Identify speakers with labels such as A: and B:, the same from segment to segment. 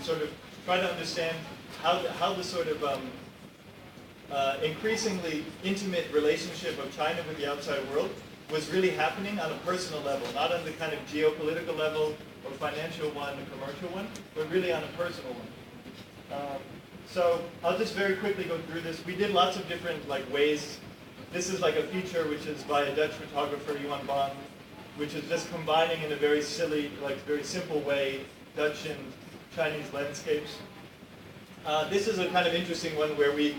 A: sort of try to understand how the sort of increasingly intimate relationship of China with the outside world was really happening on a personal level, not on the kind of geopolitical level or financial one, or commercial one, but really on a personal one. So I'll just very quickly go through this. We did lots of different ways. This is like a feature which is by a Dutch photographer, Yuan Bond, which is just combining in a very silly, very simple way, Dutch and Chinese landscapes. This is a kind of interesting one where we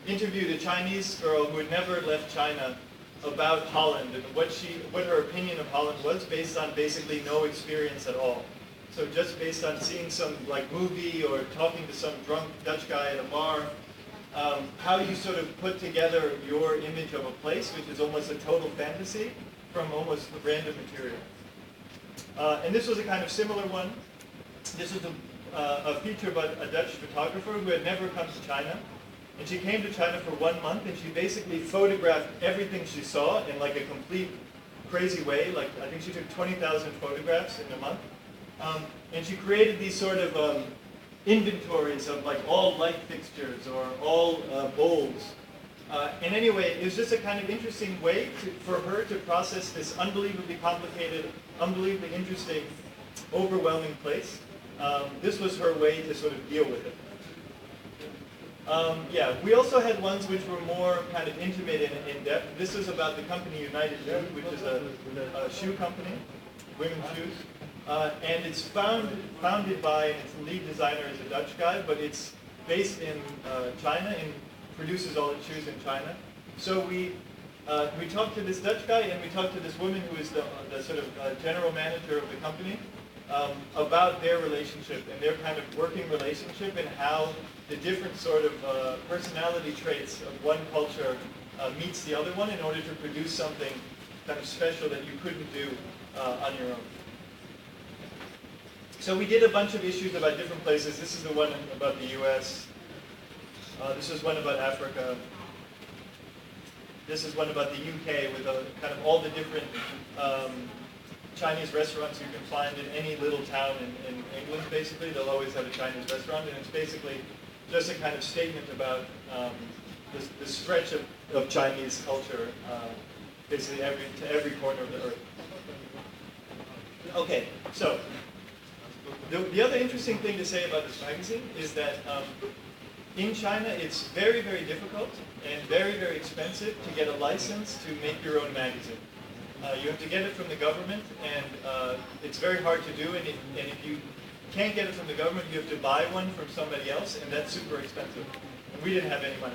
A: interviewed a Chinese girl who had never left China about Holland and what her opinion of Holland was based on basically no experience at all. So just based on seeing some movie or talking to some drunk Dutch guy at a bar, how you sort of put together your image of a place, which is almost a total fantasy, from almost random material. And this was a kind of similar one. This was a feature about a Dutch photographer who had never come to China. And she came to China for 1 month, and she basically photographed everything she saw in a complete crazy way. I think she took 20,000 photographs in a month. And she created these sort of inventories of all light fixtures or all bowls. And anyway, it was just a kind of interesting way for her to process this unbelievably complicated, unbelievably interesting, overwhelming place. This was her way to sort of deal with it. Yeah, we also had ones which were more kind of intimate and in-depth. This is about the company United Shoes, which is a shoe company, women's shoes. And it's founded by, and its lead designer is a Dutch guy, but it's based in China and produces all its shoes in China. So we talked to this Dutch guy, and we talked to this woman who is the sort of general manager of the company about their relationship and their kind of working relationship and how the different sort of personality traits of one culture meets the other one in order to produce something kind of special that you couldn't do on your own. So we did a bunch of issues about different places. This is the one about the US. This is one about Africa. This is one about the UK with kind of all the different Chinese restaurants you can find in any little town in England, basically. They'll always have a Chinese restaurant, and it's basically just a kind of statement about the stretch of Chinese culture, basically to every corner of the earth. Okay, so the other interesting thing to say about this magazine is that in China it's very, very difficult and very, very expensive to get a license to make your own magazine. You have to get it from the government, and it's very hard to do, and if you can't get it from the government, you have to buy one from somebody else, and that's super expensive. And we didn't have any money.